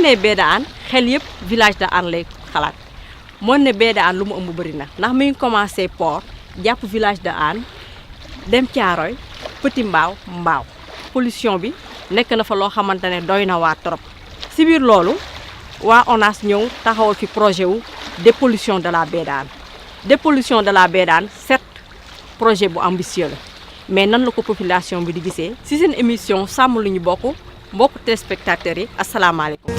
nee Béda Hann xel yëpp village de Hann lay xalaat moo ne Béda Hann lu mu ëmb bëri na ndax mi ngi commencé port jàpp village de Hann dem Thiaroye Petit Mbao Mbao pollution bi nekk na fa loo xamante ne doy na waa trop si biir loolu waa ONAS ñëw taxawal fi projet wu dépollution de la Béda Hann dépollution de la Béda Hann certes projet bu ambitieux la mais nan la ko population bi di gisee si seen émission sàmm lu ñu bokk mbokk téléspectateurs yi asalaamaaleykum.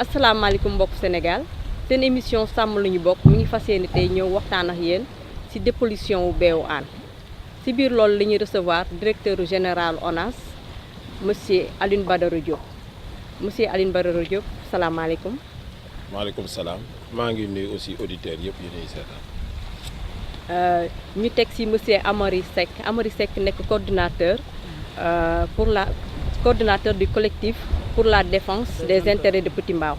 asalaamaaleykum mbokk Sénégal seen émission sàmm lu ñu bokk mi ngi fas yéene tey ñëw waxtaan ak yéen ci dépollution wu beewu Hann ci biir loolu la ñuy recevoir directeur général ONAS monsieur Alioune Badara Diop monsieur Alioune Badara Diop salaamaaleykum. maaleykum salaam maa ngi nuyu aussi auditeurs yëpp yu ñuy seetaan. ñu teg ci monsieur Amary Seck nekk coordinateur du collectif pour la défense des intérêts de Petit Mbao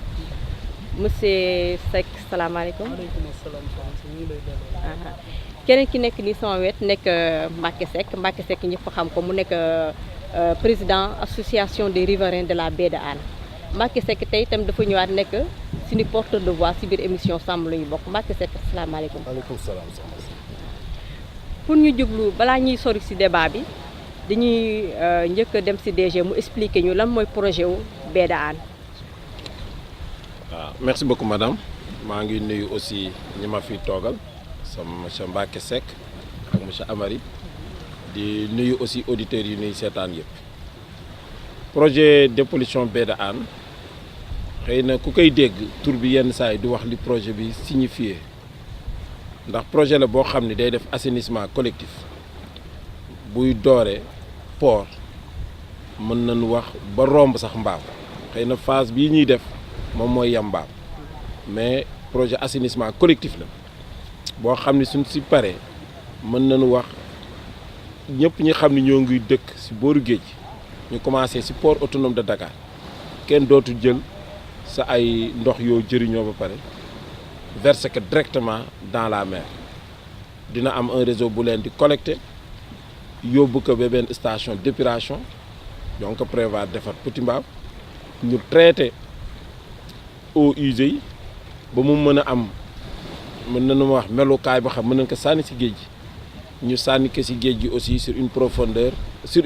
monsieur Seck salaamaaleykum. maaleykum salaam ñu lay dalal. keneen ki nekk nii sama wet nekk Mbacké Seck ñëpp xam ko mu nekk président association des riverains de la Béda Hann Mbacké Seck tey itam dafa ñëwaat nekk suñu porteur de voix ci biir émission sàmm lu ñu bokk Mbacké Seck salaamaaleykum. maaleykum salaam. pour ñu jublu balaa ñuy sori ci débat bi dañuy njëkk a dem ci DG mu expliquer ñu lan mooy projet wu Béda Hann. waaw merci beaucoup madame maa ngi nuyu aussi ñi ma fi toogal sama monsieur Mbacké Seck ak monsieur Amary di nuyu aussi auditeurs yi nuy seetaan yëpp. projet dépollution Béda Hann xëy na ku koy dégg tur bi yenn saa yi di wax li projet bi signifié ndax projet la boo xam ne day def assainissement collectif buy doore port mën nañu wax ba romb sax Mbao xëy na phase bii ñuy def moom mooy yam Mbao mais projet assainissement collectif la boo xam ne suñ si paree mën nañu wax ñëpp ñi xam ne ñoo ngi dëkk si booru géej ñu commencé si port autonome de Dakar kenn dootu jël sa ay ndox yoo jëriñoo ba pare verser que directement dans la mer dina am un réseau bu leen di collecter yóbbu ko ba benn station d'épuration donc prévoir defar Petit Mbao ñu traité eaux usées yi ba mu mën a am mën nañu wax melukaay boo xam mën nañ ko sànni ci géej gi ñu sànni ko ci géej gi aussi sur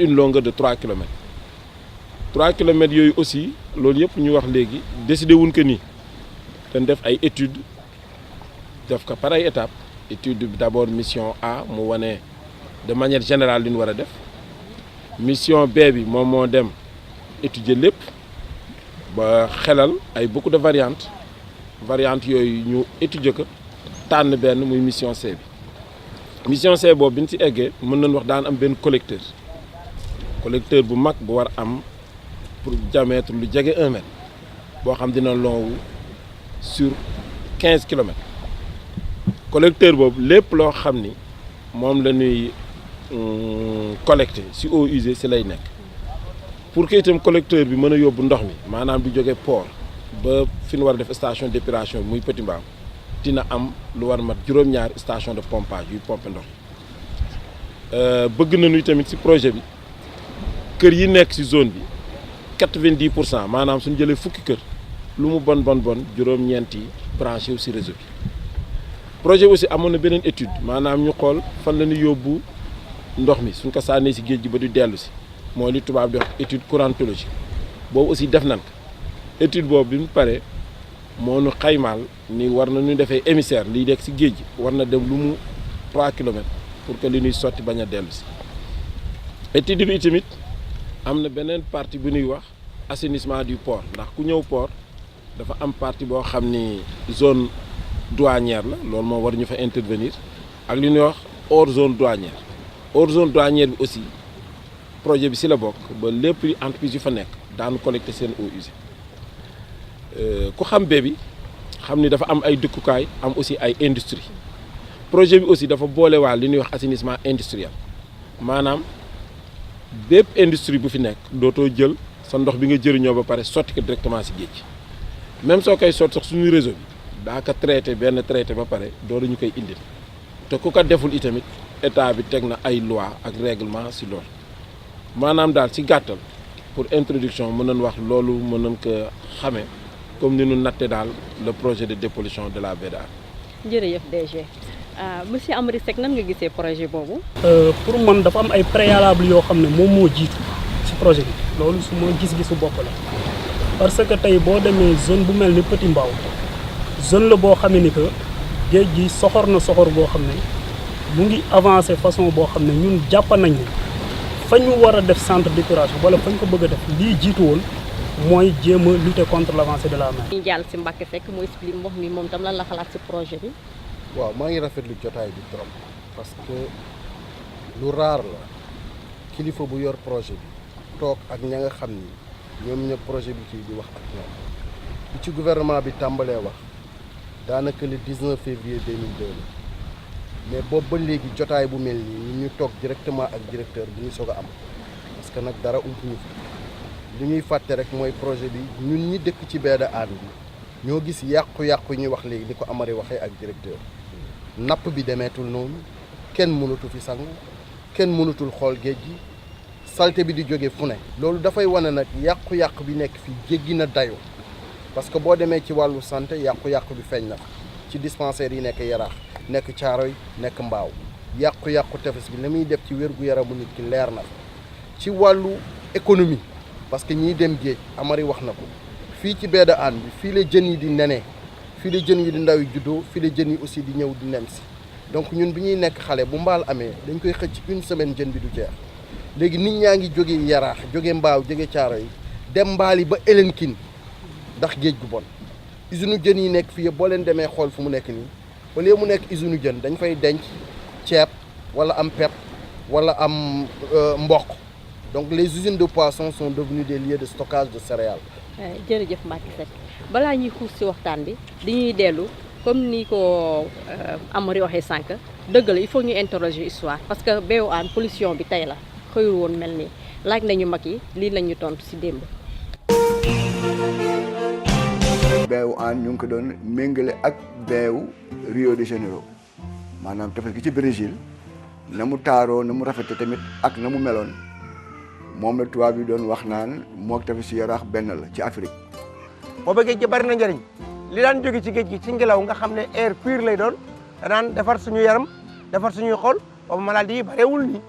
une longueur de 3 kilomètres 3 kilomètres yooyu aussi loolu yëpp ñu wax léegi décidé wuñ ko nii dañ def ay études def ko par ay étapes étude bi d'abord mission A mu wane de manière générale li ñu war a def mission B bi moom moo dem étudier lépp ba xelal ay beaucoup de variantes yooyu ñu étudier ko tànn benn muy mission C bi mission C boobu bi ñu ci eggee mën nañu wax daan am benn collecteur bu mag bu war am pour diamètre lu jege 1 mètre boo xam dina long wu sur 15 kilomètres collecteur boobu lépp loo xam ni moom la ñuy collecté ci eaux usées ci lay nekk pour que itam collecteur bi mën a yóbbu ndox mi maanaam di jóge port ba fi ñu war a def station d'épuration muy Petit Mbao dina am lu war mat juróom-ñaari station de pompage yuy pomper ndox bëgg nañu tamit ci projet bi kër yi nekk ci zone bi 90% maanaam suñu jëlee fukki kër lu mu bon juróom-ñeenti branché wu ci réseau bi projet aussi amoon na beneen étude maanaam ñu xool fan la ñu yóbbu ndox mi suñ ko sànnee ci géej gi ba du dellu ci mooy li tubaab di wax étude courantologique boobu aussi def nañ ko étude boobu bi mu paree moo nu xaymaal ni war na ñu defee émissaire liy nekk ci géej gi war na dem lu mu 3 kilomètres pour que li ñuy sotti bañ a dellu ci étude bi tamit am na beneen partie bu ñuy wax assainissement du port ndax ku ñëw port dafa am partie boo xam ni zone douanière la loolu moo war ñu fa intervenir ak li ñuy wax hors zone douanière bi aussi projet bi ci la bokk ba lépp entreprise yu fa nekk daanu collecter seen eaux usées ku xam bi xam ni dafa am ay dëkkukaay am aussi ay industrie projet bi aussi dafa boolewaal li ñuy wax assainissement industriel maanaam bépp industrie bu fi nekk dootoo jël sa ndox bi nga jëriñoo ba pare sotti ko directement si géej même soo koy sotti sax suñu réseau bi daa ko traité benn traité ba pare doo ñu koy indil te ku ko deful itamit état bi teg na ay loi ak règlement si loolu maanaam daal si gàttal pour introduction mën nañ wax loolu mën nañ ko xamee comme ni ñu natte daal le projet de dépollution de la baie de Hann. jërëjëf DG monsieur Amary Seck nan nga gisee projet boobu. pour man dafa am ay préalable yoo xam ne moom moo jiitu ci projet bi loolu su ma gis-gisu bopp la parce que tey boo demee zone bu mel ni Petit Mbao zone la boo xamee ni que géej gi soxor na soxor boo xam ne mu ngi avancé façon boo xam ne ñun jàpp nañ ne fa ñu war a def centre d'épuration wala fa ñu ko bëgg a def lii jiitu woon mooy jéem a lutter contre l'avancée de la mer. ñu jàll si Mbacké Seck mu explique wax mi moom tam lan la xalaat si projet bi. waaw maa ngi rafetlu jotaay bi trop parce que lu raar la kilifa bu yor projet bi toog ak ña nga xam ni ñoom ñëpp projet bi kii di wax ak ñoom bi ci gouvernement bi tàmbalee wax daanaka le 19 février 2002 la mais boobu ba léegi jotaay bu mel nii ñu toog directement ak directeur bi ñu soog a am parce que nag dara ump ñu fi li ñuy fàtte rek mooy projet bi ñun ñi dëkk ci baie de Hann bi ñoo gis yàqu-yàqu ñuy wax léegi ni ko Amary waxee ak directeur napp bi demeetul noonu kenn mënatu fi sangu kenn mënatul xool géej gi salte bi di jóge fu ne loolu dafay wane nag yàqu-yàqu bi nekk fi jéggi na dayo parce que boo demee ci wàllu santé yàqu-yàqu bi feeñ na ci dispensaires yi nekk Yaraax nekk Caaroy nekk Mbaaw yàqu-yàqu tefes bi li muy def ci wér-gu-yaramu nit ki leer na ci wàllu économie parce que ñiy dem géej Amary wax na ko fii ci baie de Hann bi fii la jën yi di nenee fii la jën yi di ndaw yi juddoo fii la jën yi aussi di ñëw di nem si donc ñun bi ñuy nekk xale bu mbaal amee dañ koy xëcc une semaine jën bi du jeex léegi nit ñaa ngi jóge Yaraax jóge Mbaaw jóge Caaroy dem mbaali ba Elinkine ndax géej gu bon usine jën yi nekk fii yëpp boo leen demee xool fu mu nekk nii au lieu mu nekk usine jën dañ fay denc ceeb wala am pepp wala am mboq donc les usines de poissons sont devenues des lieux de stockage de céréales. jërëjëf Mbacké Seck balaa ñuy xuus si waxtaan bi dañuy dellu comme ni ko Amary waxee sànq dëgg la il faut ñu interroger histoire parce que baie de Hann pollution bi tey la xëyul woon mel nii laaj nañu mag yi lii lañu tontu si démb. baie de Hann ñu ngi ko doon méngale ak baie Rio de Janeiro maanaam tefes gi ci Brésil na mu taaroo na mu rafete tamit ak na mu meloon moom la tubaab yi doon wax naan mook tefes Yaraax benn la ci Afrique. booba géej gi bari na njëriñ li daan jóge ci géej gi ci ngelaw nga xam ne air pur lay doon danaan defar suñu yaram defar suñuy xol boobu maladie yi barewul nii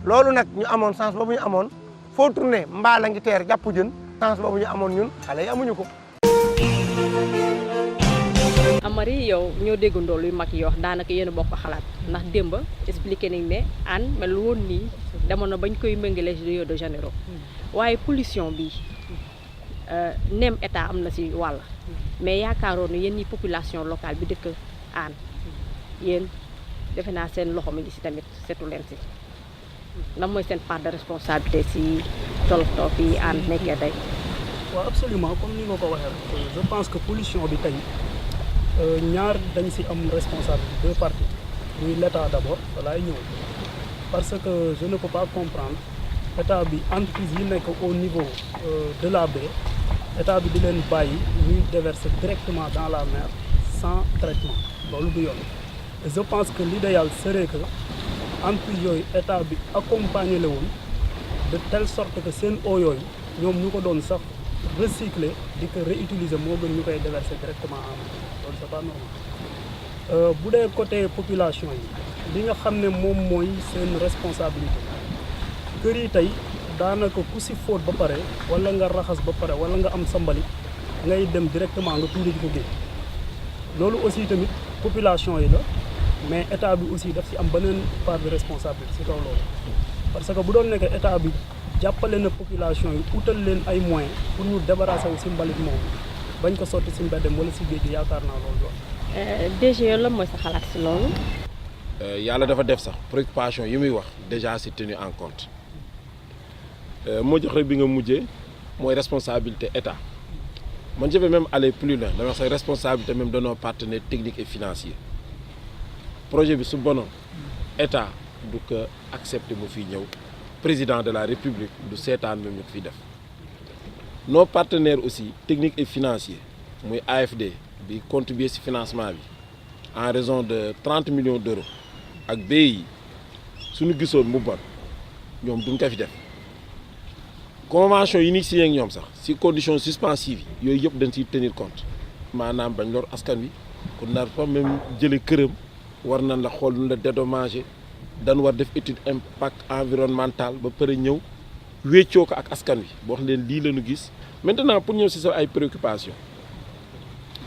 loolu nag ñu amoon chance boobu ñu amoon foo tourné mbaa la ngi teer jàpp jën chance boobu ñu amoon ñun xale yi amuñu ko. Amary yow ñoo déggandoo luy mag yi wax daanaka yéen a bokk xalaat ndax démb expliqué nañ ne Hann mel woon nii demoon na bañ koy méngale Rio de Janeiro waaye pollution bi nem état am na si wàll mais yaakaaroon na yéen ñi population locale bi dëkk Hann yéen defe naa seen loxo mi ngi si tamit setu leen si lan mooy seen part de responsabilité si tolof-tolof yi Hann nekkee tey. waaw absolument comme ni nga ko waxee rek je pense que pollution bi tey ñaar dañ si am responsabilité deux parties muy l'état d'abord walaay ñëw parce que je ne peux pas comprendre état bi entreprise yi nekk au niveau de la baie état bi di leen bàyyi ñuy déverser directement dans la mer sans traitement loolu du yoon je pense que l'idéal serait que entreprise yooyu état bi accompagner la woon de telle sorte que seen eau yooyu ñoom ñu ko doon sax recycler di ko réutiliser moo gën ñu koy déverser directement en mer loolu c'est pas normal bu dee côté population yi li nga xam ne moom mooy seen responsabilité kër yi tey daanaka ku si fóot ba pare wala nga raxas ba pare wala nga am sa mbalit ngay dem directement nga tuuri ji ko géej loolu aussi tamit population yi la mais état bi aussi daf si am beneen part de responsabilité si kaw loolu parce que bu doon nekk état bi jàppale na population yi utal leen ay moyens pour ñu débarrasser wu si mbalit moom bañ ko sotti si mbeddem wala si géej gi yaakaar naa loolu doon. DG lan mooy sa xalaat si loolu. yàlla dafa def sax préoccupation yi muy wax déjà c'est tenu en compte moo jox rek bi nga mujjee mooy responsabilité état man je vais même aller plus loin dama wax sa responsabilité même de nos partenaires techniques et financiers projet bi su bonoon état du ko accepter mu fiy ñëw président de la république du seetaan même ñu ko fiy def nos partenaires aussi techniques et financiers muy AFD bi contribuer ci financement bi en raison de 30 millions d'euros ak BI suñu gisoon mu bon ñoom duñ ko fi def convention yi ni signé ak ñoom sax ci conditions suspensives yi yooyu yëpp dañ ciy tenir compte maanaam bañ lor askan wi ku nar fa même jële këram war nañ la xool nu la dédommager dañ war def étude impact environnemental ba pare ñëw wéccoo ko ak askan wi boo wax leen lii la ñu gis. Maintenant pour ñëw ci sa ay préoccupations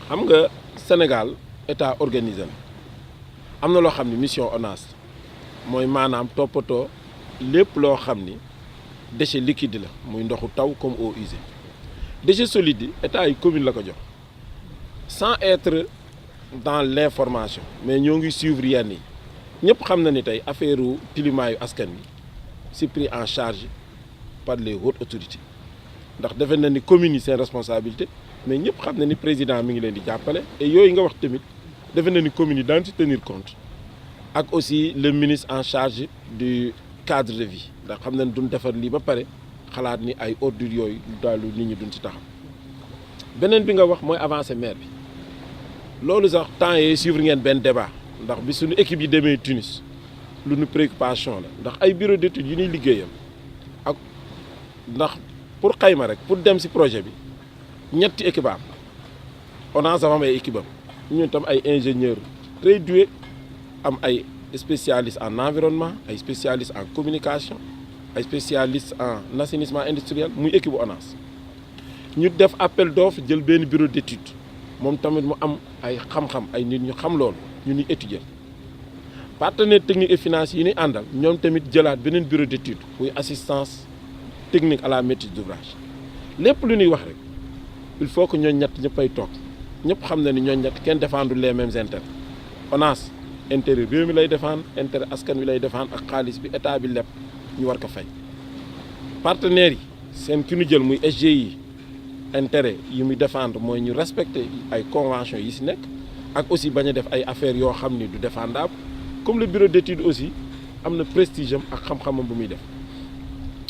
xam nga Sénégal état organisé na am na loo xam ni mission ONAS mooy maanaam toppatoo lépp loo xam ni déchet liquide la muy ndoxu taw comme eau usée déchet solide yi état yi commune la ko jox sans être dans l'information mais ñoo ngi suivre yenn yi ñëpp xam na ni tey affaire tilimaayu askan wi c'est pris en charge par les hautes autorités ndax defe na ni communes yi seen responsabilité mais ñëpp xam na ni président mi ngi leen di jàppale et yooyu nga wax tamit defe na ni communes yi daan ci tenir compte ak aussi le ministre en charge du cadre de vie ndax xam na ni duñ defar lii ba pare xalaat ni ay ordures yooyu daalu nit ñi duñ ci taxaw beneen bi nga wax mooy avancé maire bi loolu sax temps yii suivre ngeen benn débat ndax bi suñu équipe yi demee Tunis lu nu préoccupation la ndax ay bureau d'études yu ñuy liggéeyam ak ndax pour xayma rek pour dem ci projet bi ñetti équipe am ONAS dafa am ay équipe am ñun tam ay ingénieurs très doués am ay spécialistes en environnement ay spécialistes en communication ay spécialistes en assainissement industriel muy équipe bu ONAS ñu def appel d'offre jël benn bureau d'étude moom tamit mu am ay xam-xam ay nit ñu xam loolu ñu ñuy étudier partenaires techniques et financiers yi ñuy àndal ñoom tamit jëlaat beneen bureau d'étude muy assistance technique à la maîtrise d'ouvrage lépp lu ñuy wax rek il faut que ñooñ ñett ñëppay toog ñëpp xam na ni ñooñ ñett kenn défendre les mêmes intérêts ONAS intérêt réew mi lay défendre intérêt askan wi lay défendre ak xaalis bi état bi lépp ñu war ko fay partenaires yi seen ki ñu jël muy SGI intérêt yi muy défendre mooy ñu respecter ay conventions yi ci nekk ak aussi bañ a def ay affaires yoo xam ni du défendable comme le bureau d'étude aussi am na prestige am ak xam-xamam bu muy def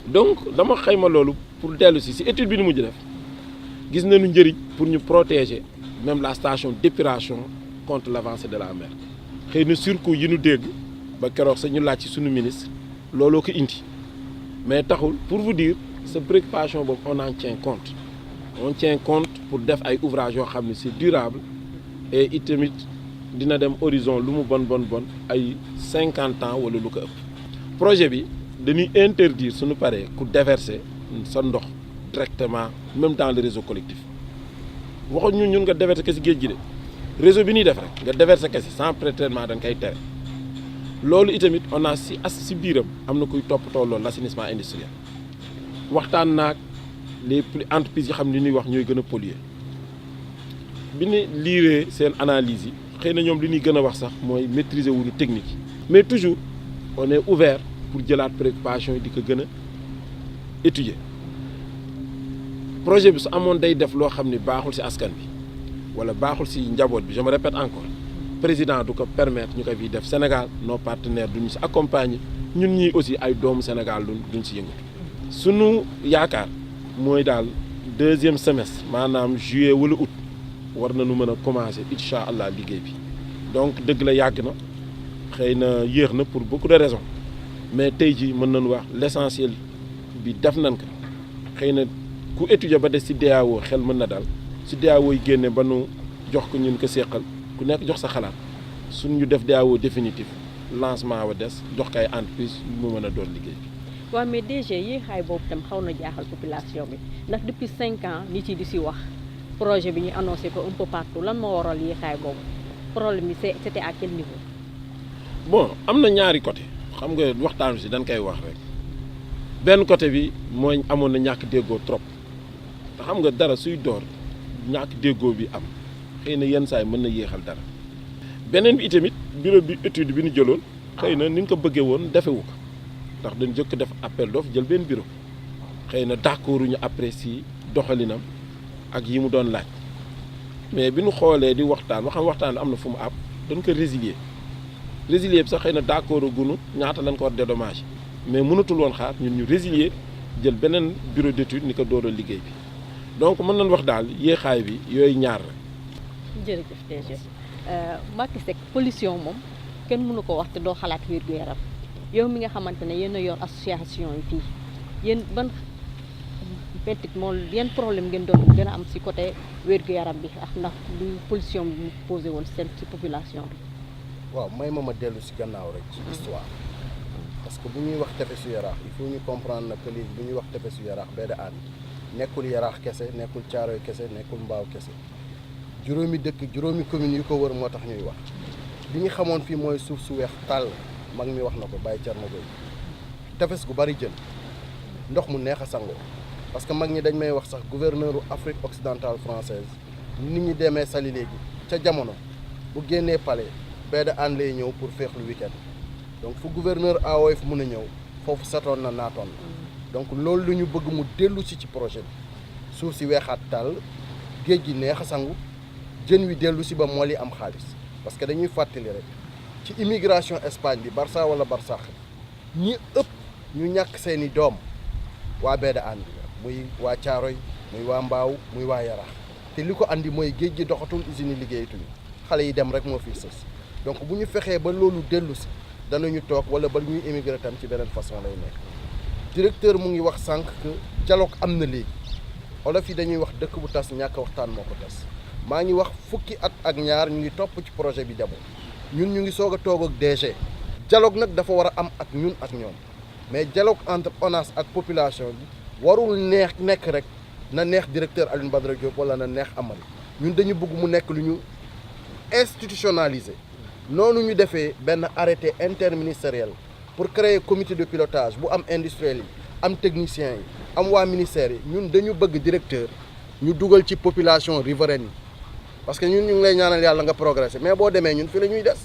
donc dama xayma loolu pour dellu ci étude bi ni mujj def gis nañu njëriñ pour ñu protéger même la station d'épuration contre l'avancée de la mer xëy na surcoût yi ñu dégg ba keroog sax ñu laaj ci suñu ministre looloo ko indi mais taxul pour vous dire sa préoccupation boobu on en tient compte pour def ay ouvrages yoo xam ne c'est durable et itamit dina dem horizon lu mu bon ay 50 ans wala lu ko ëpp projet bi dañuy interdire suñu paree ku déverser sa ndox directement même dans le réseau collectif waxuñ ñun nga déverser ko ci géej gi de réseau bi ñuy def rek nga déverser ko ci sans pré-traitement dañ koy tere loolu itamit on a ci biiram am na kuy toppatoo loolu l'assainissement industriel waxtaan naag les entreprises yi xam ne li ñuy wax ñooy gën a polluer bi ñu liiree seen analyse yi xëy na ñoom li ñuy gën a wax sax mooy maîtriser wuñu technique yi mais toujours on est ouvert pour jëlaat préoccupation yi di ko gën a étudier projet bi su amoon day def loo xam ne baaxul ci askan bi wala baaxul ci njaboot bi je me répète encore président du ko permettre ñu ko fi def Sénégal nos partenaires duñu ci accompagner ñun ñii aussi ay doomu Sénégal duñ ci yëngatu sunu yaakaar mooy daal deuxième semestre maanaam juillet wala août war nañu mën a commencer incha allah liggéey bi donc dëgg la yàgg na xëy na yéex na pour beaucoup de raisons mais tey jii mën nañu wax l'essentiel bi def nañ ko xëy na ku étudier ba des ci DAO xel mën na daal ci DAO yi génne ba nu jox ko ñun ko seqal ku nekk jox sa xalaat suñ ñu def DAO définitif lancement wa des jox ko ay entreprise mu mën a doon liggéey. waaw mais déjà yéexaay boobu tam xaw na jaaxal population bi ndax depuis 5 ans nit yi di ci wax projet bi ñu annoncé ko un peu partout lan moo waral yéexaay boobu problème bi c'était à quel niveau. bon am na ñaari côté xam nga waxtaan si dañ koy wax rek benn côté bi mooy amoon na ñàkk déggoo trop te xam nga dara suy door ñàkk déggoo bi am xëy na yenn saa yi mën na yéexal dara beneen bi itamit bureau bi étude bi ñu jëloon xëy na ni ñu ko bëggee woon defewu ko ndax dañ jëkk def appel d'offre jël benn bureau xëy na d'accorduñu après si doxalinam ak yi mu doon laaj mais bi ñu xoolee di waxtaan waxtaan am na fu mu àpp dañ ko résilier bi sax xëy na d'accord gunu ñaata lañ ko war dédommage mais mënatul woon xaar ñun ñu résilier jël beneen bureau d'étude ni ko door a liggéey bi donc mën nañ wax daal yéexaay bi yooyu ñaar la. jërëjëf DG Mbacké Seck pollution moom kenn mënu ko wax te doo xalaat wér-gu-yaram yow mi nga xamante ne yéen a yor association yi fii yéen ban métit moom yan problème ngeen doon gën a am ci côté wér-gu-yaram bi ak ndax lu pollution bi mu posé woon seen ci population bi. waaw may ma dellu si gannaaw rek ci histoire parce que bu ñuy wax tefesu Yaraax il faut ñu comprendre na que léegi bu ñuy wax tefesu Yaraax baie de Hann nekkul Yaraax kese nekkul Caaroy kese nekkul Mbaaw kese juróomi dëkk juróomi communes yu ko wër moo tax ñuy wax li ñu xamoon fii mooy suuf su weex tàll mag mi wax na ko Baye Thierno Gueye tefes gu bari jën ndox mu neex a sangoo parce que mag ñi dañ may wax sax gouverneur u Afrique occidentale française nit ñi demee Saly léegi ca jamono bu génnee palais baie de Hann lay ñëw pour féexlu week-end donc fu gouverneur AOF mun a ñëw foofu setoon na naatoon na donc loolu lu ñu bëgg mu dellu si ci projet bi suuf si weexaat tàll géej gi neex a sangu jën wi dellu si ba mool yi am xaalis parce que dañuy fàttali rek ci immigration Espagne bi Barça wala Barsax ñi ëpp ñu ñàkk seeni doom waa baie de Hann bi muy waa Caaroy muy waa Mbaaw muy waa Yaraax te li ko andi mooy géej gi doxatul usine yi liggéeyatuñu xale yi dem rek moo fi sës donc bu ñu fexee ba loolu dellu si danañu toog wala ba ñuy émigrer tam ci beneen façon lay nekk directeur mu ngi wax sànq que dialogue am na léegi olof yi dañuy wax dëkk bu tas ñàkk waxtaan moo ko tas maa ngi wax fukki at ak ñaar ñu ngi topp ci projet bi Dabo ñun ñu ngi soog a toog ak DG dialogue nag dafa war a am ak ñun ak ñoom mais dialogue entre ONAS ak population bi warul nekk rek na neex directeur Alioune Badara Diop wala na neex Amady ñun dañu bëgg mu nekk lu ñu institutionnalisé noonu ñu defee benn arrêté interministériel pour créer comité de pilotage bu am industriel yi am techniciens yi am waa ministère yi ñun dañu bëgg directeur ñu dugal ci population riveraine yi parce que ñun ñu ngi lay ñaanal yàlla nga progresser mais boo demee ñun fi la ñuy des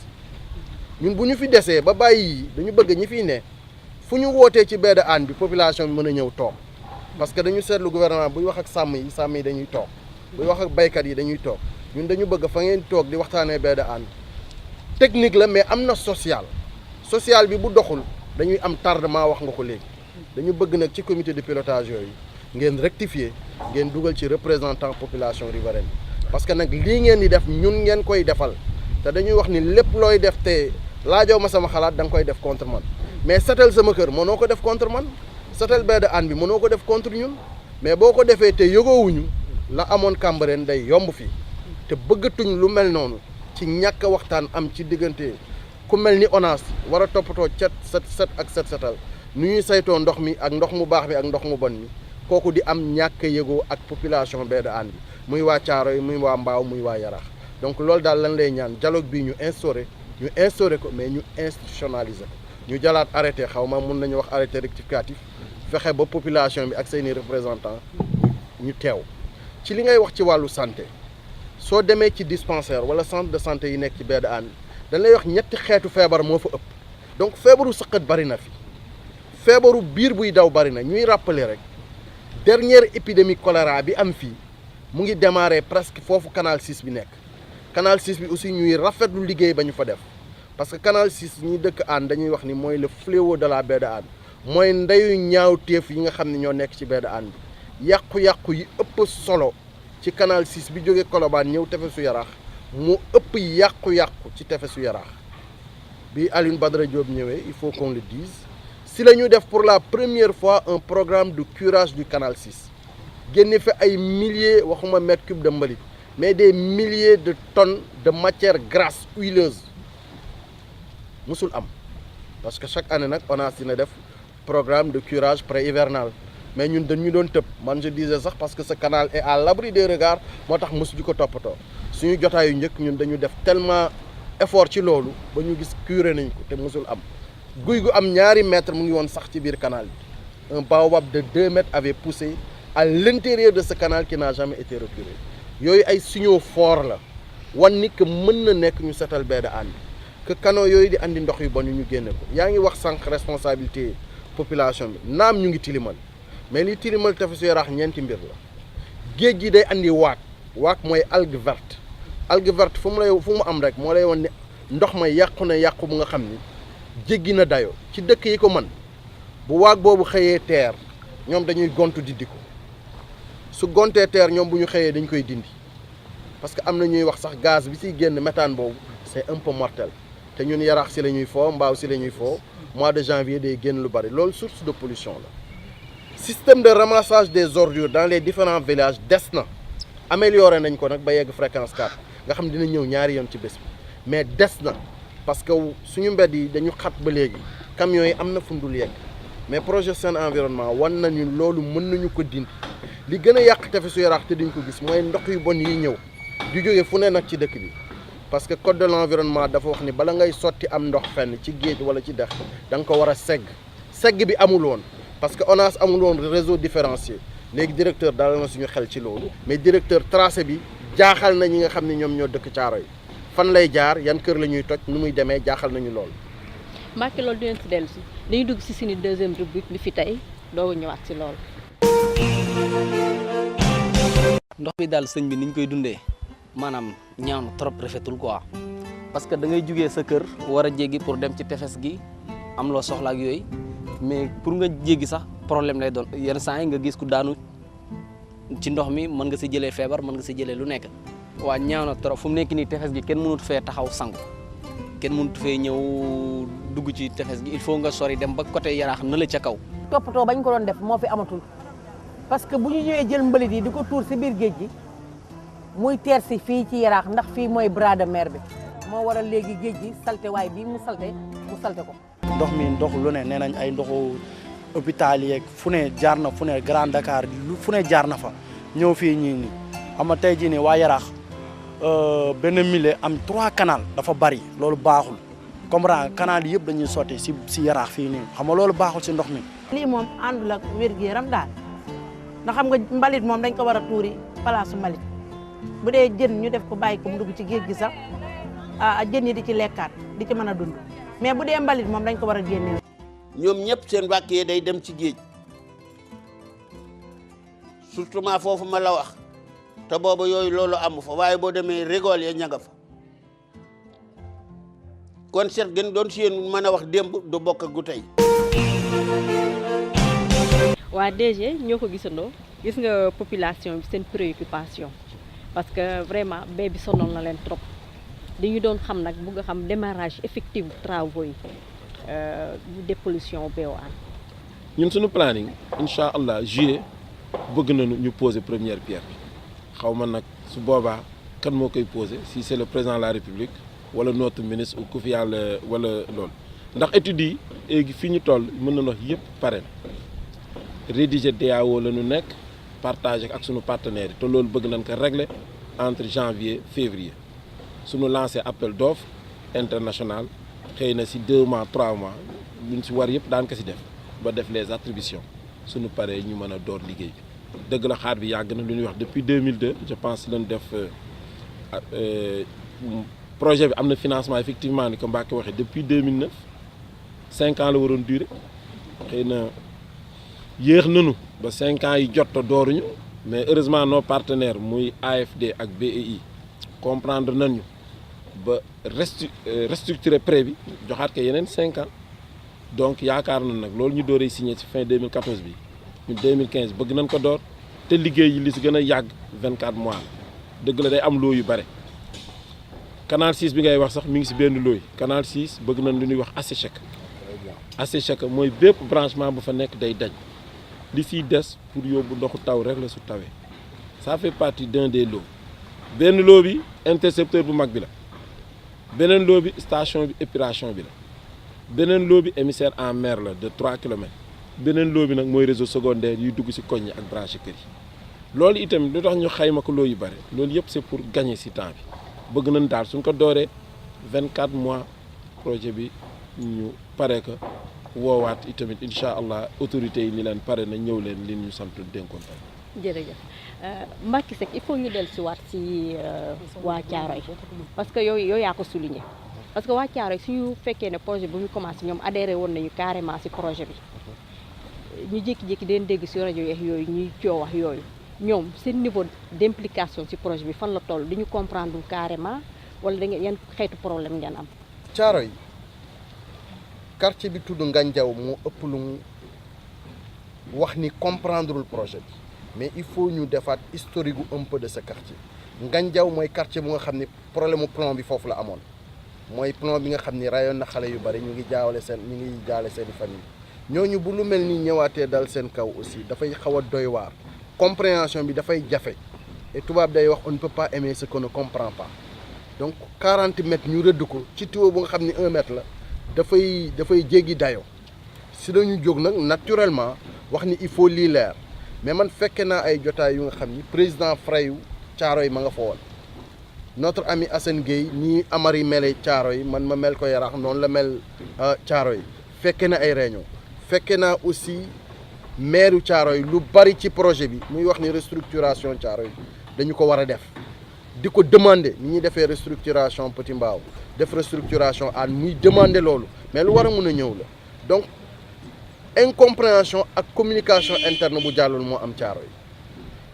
ñun bu ñu fi desee ba bàyyi dañu bëgg ñi fiy ne fu ñu wootee ci baie de Hann bi population bi mën a ñëw toog parce que dañu seetlu gouvernement buy wax ak sàmm yi dañuy toog buy wax ak baykat yi dañuy toog ñun dañu bëgg fa ngeen toog di waxtaanee baie de Hann technique la mais am na social bi bu doxul dañuy am tardement wax nga ko léegi dañu bëgg nag ci comité de pilotage yooyu ngeen rectifier ngeen dugal ci représentant population riveraine parce que nag lii ngeen di def ñun ngeen koy defal te dañuy wax ni lépp looy def te laajoo ma sama xalaat da nga koy def contre man mais setal sama kër mënoo ko def contre man setal baie de Hann bi mënoo ko def contre ñun mais boo ko defee te yëgoowuñu la amoon Cambérène day yomb fii te bëggatuñ lu mel noonu ci ñàkk waxtaan am ci diggante ku mel ni ONAS war a toppatoo set ak setal nu ñuy saytoo ndox mi ak ndox mu baax mi ak ndox mu bon mi kooku di am ñàkk yëgoo ak population baie de Hann bi muy waa Caaroy muy waa Mbaaw muy waa Yaraax donc loolu daal lan lay ñaan dialogue bi ñu instauré ko mais ñu institutionnaliser ko ñu jalaat arrêté xaw ma mun nañu wax arrêté rectificatif fexe ba population bi ak seeni représentants ñu teew ci li ngay wax ci wàllu santé soo demee ci dispensaire wala centre de santé yi nekk ci baie de Hann dañ lay wax ñetti xeetu feebar moo fa ëpp donc feebaru sëqët bari na fi feebaru biir buy daw bari na ñuy rappeler rek dernière épidémie choléra bi am fii mu ngi démarré presque foofu canal 6 bi nekk canal 6 bi aussi ñuy rafetlu liggéey ba ñu fa def parce que canal 6 ñi dëkk Hann dañuy wax ni mooy le fléau de la baie de Hann mooy ndeyu ñaawteef yi nga xam ne ñoo nekk ci baie de Hann bi yàqu-yàqu yi ëpp solo ci canal 6 bi jógee Colobane ñëw tefesu Yaraax mu ëpp yàqu-yàqu ci tefesu Yaraax bi Alioune Badara Diop ñëwee il faut qu'on le dise si la ñu def pour la première fois un programme de curage du canal 6 génne fi ay milliers waxuma mètres cubes de mbalit mais des milliers de tonnes de matière grasse huileuse musul am parce que chaque année nag ONAS dina def programme de curage pré-hivernal mais ñun dañu doon tëb man je disais sax parce que ce canal est à l'abri des regards moo tax mosuñu ko toppatoo suñu jotaayu njëkk ñun dañu def tellement effort ci loolu ba ñu gis curé nañ ko te mosul am guy gu am ñaari mètres mu ngi woon sax ci biir canal bi un baobab de 2 mètres avait poussé à l'intérieur de ce canal qui n'a jamais été recuré yooyu ay signaux forts la wan ni que mën na nekk ñu setal baie de Hann que canaux yooyu di andi ndox yu bon yu ñu génne ko yaa ngi wax sànq responsabilité population bi naam ñu ngi tilimal mais li tilimal tefesu Yaraax ñeenti mbir la géej gi day andi waak mooy algue verte fu mu am rek moo lay wan ne ndox ma yàqu na yàqu bu nga xam ni jéggi na dayoo ci dëkk yi ko mën bu waag boobu xëyee teer ñoom dañuy gontu di ko su gontee terre ñoom bu ñu xëyee dañ koy dindi parce que am na ñuy wax sax gaz bi siy génn méthane boobu c'est un peu mortel te ñun Yaraax si la ñuy foo Mbao si la ñuy foo mois de janvier day génn lu bari loolu source de pollution la. système de ramassage des ordures dans les différents villages des na amélioré nañ ko nag ba yegg fréquence 4 nga xam dina ñëw ñaari yoon ci bés bi mais des na parce que suñu mbedd yi dañu xat ba léegi camions yi am na fundul yegg mais projet Sen Environnement wan nañu loolu mën nañu ko dindi li gën a yàq tefesu Yaraax te duñ ko gis mooy ndox yu bon yi ñëw di jóge fu ne nag ci dëkk bi parce que code de l'environnement dafa wax ni bala ngay sotti am ndox fenn ci géej wala ci dex da nga ko war a segg bi amul woon parce que ONAS amul woon réseau différencié léegi directeur daal na suñu xel ci loolu mais directeur tracé bi jaaxal na ñi nga xam ne ñoom ñoo dëkk Caaroy fan lay jaar yan kër la ñuy toj nu muy demee jaaxal nañu loolu. Mbacke loolu dinañ si dellu si dañuy dugg si suñu deuxième rubrique bi fi tey doogu ñëwaat si loolu. ndox bi daal sëñ bi niñ koy dundee maanaam ñaaw na trop rafetul quoi parce que da ngay jugee sa kër war a jéggi pour dem ci tefes gi am loo soxla ak yooyu mais pour nga jéggi sax problème lay doon yenn saa yi nga gis ku daanu ci ndox mi mën nga si jëlee feebar mën nga si jëlee lu nekk. waa ñaaw na trop fu mu nekk nii tefes gi kenn mënut fee taxaw sangu kenn mënut fee ñëw dugg ci tefes gi il faut nga sori dem ba côté Yaraax na la ca kaw. toppatoo bañ ko doon def moo fi amatul parce que bu ñu ñëwee jël mbalit yi di ko tuur si biir géej gi muy teer si fii ci Yaraax ndax fii mooy bras de mer bi moo waral léegi géej gi salte waay bii mu salte ko. ndox mi ndox lu ne nee nañ ay ndoxu hôpital yeeg fu ne jaar na fu ne Grand Dakar fu ne jaar na fa ñëw fii ñii nii xam nga tey jii nii waa Yaraax benn mille am 3 canal dafa bari loolu baaxul comprendre canal yëpp dañuy sotti si Yaraax fii nii xam nga loolu baaxul si ndox mi. lii moom àndul ak wér-gu-yaram daal ndax xam nga mbalit moom dañ ko war a tuuri palaasu mbalit bu dee jën ñu def ko bàyyi ko mu dugg ci géej gi sax jën yi di ci lekkaat di ci mën a dund mais bu dee mbalit moom dañ ko war a génne. ñoom ñëpp seen wàkk yi day dem ci géej surtout maa foofu ma la wax te booba yooyu loolu amu fa waaye boo demee rigole ya ña nga fa kon seet gën doon si yéen mën a wax démb du bokk gu tey. waa DG ñoo ko gisandoo gis nga population bi seen préoccupation parce que vraiment bee bi sonal na leen trop dañu doon xam nag bugg a xam démarrage effectif travaux yi bu dépollution BOAN. ñun suñu planning incha allah juillet bëgg nañu ñu poser première pierre bi xaw ma nag su boobaa kan moo koy poser si c'est le président de la république wala notre ministre ou ku fi yàlla wala loolu ndax études yi léegi fi ñu toll mën nañu wax yëpp pare na rédiger DAO la ñu nekk partager ak suñu partenaires yi te loolu bëgg nañ ko régler entre janvier février suñu lancé appel d'offres international xëy na si 2 mois 3 mois luñ si war yëpp daan ko si def ba def les attributions suñu paree ñu mën a door liggéey bi dëgg la xaar bi yàgg na lu ñuy wax depuis 2002 je pense lañ def projet bi am na financement effectivement ni ko Mbacke waxee depuis 2009 5 ans la waroon durer xëy na yéex nañu ba 5 ans yi jot a dooruñu mais heureusement nos partenaires muy AFD ak BEI comprendre nañu ba restructurer prêt bi joxaat ko yeneen 5 ans donc yaakaar nañ nag loolu ñu dooree signé ci fin 2014 bi ñu 2015 bëgg nañ ko door te liggéey yi li si gën a yàgg 24 mois la dëgg la day am loo yu bare canal 6 bi ngay wax sax mi ngi si benn looy canal 6 bëgg nañ lu ñuy wax asséchec asséchec mooy bépp branchement bu fa nekk day daj li siy des pour yóbbu ndoxu taw rek la su tawee ça fait partie d'un des lots benn lot bi intercepteur bu mag bi la beneen lot bi station bi épuration bi la beneen lot bi émissaire en mer la de 3 kilomètres beneen lot bi nag mooy réseau secondaire yuy dugg si koñ yi ak branché kër yi loolu itamit lu tax ñu xayma ko loo yu bare loolu yëpp c'est pour gagner si temps bi bëgg nañ daal suñ ko dooree 24 mois projet bi ñu pare ko woowaat itamit incha allah autorités yi ni leen pare na ñëw leen li ñu sant dénkoon tey. jërëjëf Mbacke Seck il faut ñu dellu si waat si waa Thiaroye parce que yow yaa ko souligné parce que waa Thiaroye suñu fekkee ne projet bu ñu commencé ñoom adhéré woon nañu carrément si projet bi ñu jékki-jékki den dégg si rajo yeex yooyu ñuy coow wax yooyu ñoom seen niveau d'implication si projet bi fan la toll di ñu comprendre carrément wala da ngeen yan xeetu problème ngeen am. Thiaroye quartier bi tudd Ngandiaw moo ëpp lu mu wax ni comprendrewul projet bi mais il faut ñu defaat historique un peu de ce quartier. Ngandiaw mooy quartier bu nga xam ni problème mu plomb bi foofu la amoon mooy plomb bi nga xam ni rayoon na xale yu bari ñu ngi jaale seen famille ñooñu bu lu mel ni ñëwaatee dal seen kaw aussi dafay xaw a doy waar compréhension bi dafay jafe et tubaab day wax on ne peut pas aimer ce qu'on ne comprend pas donc 40 mètres ñu rëdd ko ci tuyau bu nga xam ni 1 mètre la dafay jéggi dayoo si dañu jóg nag naturellement wax ni il faut lii leer mais man fekke naa ay jotaay yu nga xam ni président Frayu Thiaroye ma nga fa woon notre ami Assane Gueye nii Amary mele Thiaroye man ma mel ko Yaraax noonu la mel Thiaroye fekke na ay réunion fekke naa aussi maire Thiaroye lu bari ci projet bi muy wax ni restructuration Thiaroye dañu ko war a def di ko demander ni ñuy defee restructuration Petit Mbao def restructuration Hann muy demander loolu mais lu war a mën a ñëw la donc incompréhension ak communication interne bu jàllul moo am Thiaroye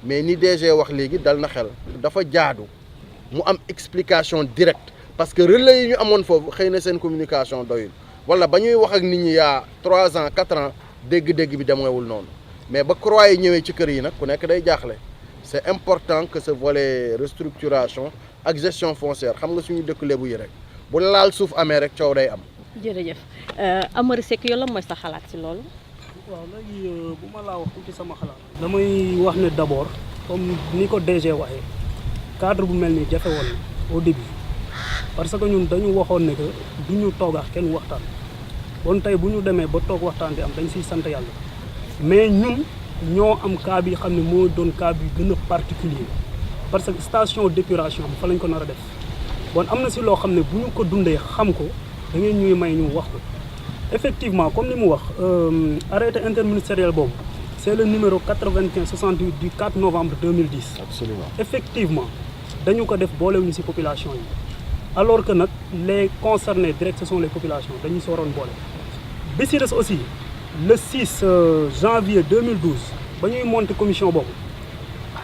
mais ni DG wax léegi dal na xel dafa jaadu mu am explication directe parce que relais yi ñu amoon foofu xëy na seen communication doyul wala ba ñuy wax ak nit ñi yaa 3 ans 4 ans dégg-dégg bi demeewul noonu mais ba croix yi ñëwee ci kër yi nag ku nekk day jaaxle c'est important que ce volet restructuration ak gestion foncière xam nga suñu dëkk Lebu yi rek bu laal suuf amee rek coow day am. jërëjëf Amary Seck yow lan mooy sa xalaat ci loolu. waaw léegi bu ma laa wax tuuti sama xalaat. damay wax ne d'abord comme ni ko DG waxee cadre bu mel ni jafe woon na au début parce que ñun dañu waxoon ne que du ñu toog ak kenn waxtaan kon tey bu ñu demee ba toog waxtaan bi am dañ siy sant yàlla mais ñun ñoo am cas bi xam ne moo doon cas bi gën a particulier parce que station d'épuration bi fa lañ ko nar a def bon am na si loo xam ne bu ñu ko dundee xam ko da ngeen ñuy may ñu wax ko. Effectivement, comme ni mu wax arrêté interministériel boobu c'est le numéro 9568 du 4 novembre 2010. Absolument. Effectivement dañu ko def boolewuñu ci population yi alors que nag les concernés direct ce sont les populations dañu si waroon boole. bi ci des aussi le 6 janvier 2012 ba ñuy monter commission boobu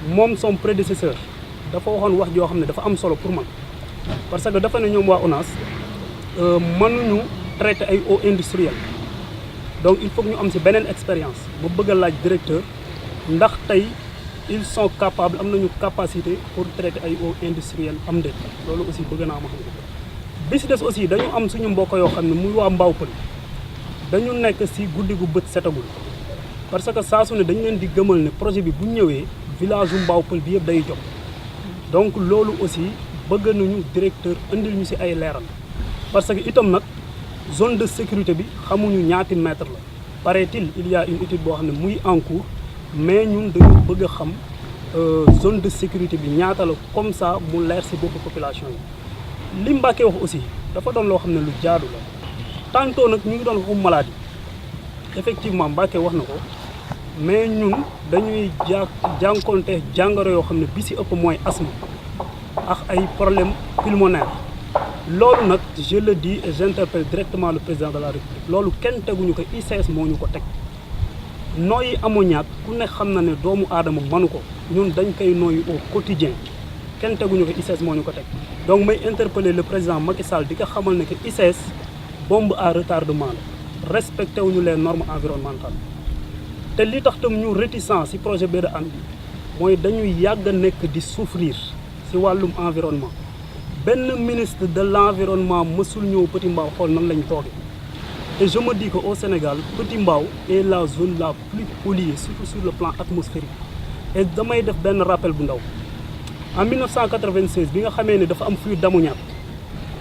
moom son prédécesseur dafa waxoon wax joo xam ne dafa am solo pour man parce que dafa ne ñoom waa ONAS mënuñu traiter ay eaux industrielles donc il faut que ñu am ci beneen expérience ba bëgg a laaj directeur ndax tey ils sont capables am nañu capacité pour traiter ay eaux industrielles am déet loolu aussi bëgg naa ma xam ko bi ci des aussi dañu am suñu mbokk yoo xam ne muy waa Mbao Pël dañu nekk ci guddi gu bët setagul parce que saa su ne dañu leen di gëmal ne projet bi bu ñëwee village yu Mbao Pël bi yëpp day jóg donc loolu aussi bëgg nañu directeur indil ñu ci ay leeral parce que itam nag zone de sécurité bi xamuñu ñaati mètre la paraît-il il y a une étude boo xam ne muy en cours mais ñun dañu bëgg a xam zone de sécurité bi ñaata la comme ça mu leer ci boppu population yi li Mbacké wax aussi dafa doon loo xam ne lu jaadu la tantôt nag ñu ngi doon waxu maladie effectivement Mbacké wax na ko mais ñun dañuy jànkonte jàngoro yoo xam ne bi ci ëpp mooy asthme ak ay problème pulmonaire loolu nag je le dis et j'interpelle directement le président de la République loolu kenn teguñu ko ICS moo ñu ko teg nooyi ammoniac ku ne xam na ne doomu aadama mënu ko ñun dañ koy nooyu au quotidien kenn teguñu ko ICS moo ñu ko teg donc may interpeller le président Macky Sall di ko xamal ne que ICS bombe à retardement la respecté wuñu les normes environnementales te li tax tam ñu réticent ci projet B de Hann bi mooy dañuy yàgg a nekk di souffrir ci wàllum environnement benn ministre de l'environnement mësul ñëw Petit Mbao xool nan lañ toogee et je me dis que au Sénégal Petit Mbao est la zone la plus polluée surtout sur le plan atmosphérique et damay def benn rappel bu ndaw en 1996 bi nga xamee ne dafa am fuite d'ammoniac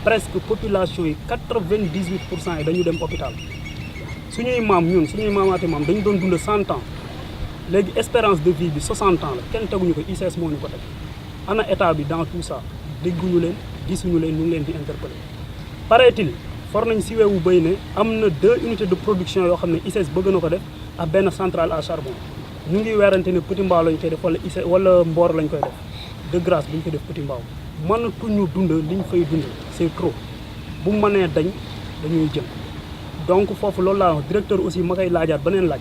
presque population yi 98% yi dañu dem hôpital suñuy maam ñun suñuy maamaati maam dañu doon dund 100 ans léegi espérance de vie bi 60 ans la kenn teguñu ko ICS moo ñu ko teg ana état bi dans tout ça dégguñu leen gisuñu leen ñu ngi leen di interpeller paraît-il for nañ ci weewu béy ne am na 2 unités de production yoo xam ne ICS bëgg na ko def ak benn centrale à charbon ñu ngi weerante ne Petit Mbao lañ koy def wala ICS wala Mbor lañ koy def de grâce bu ñu koy def Petit Mbao mënatuñu dund li ñu fay dund c'est trop bu mënee dañ dañuy jëm donc foofu loolu laa wax directeur aussi ma koy laajaat beneen laaj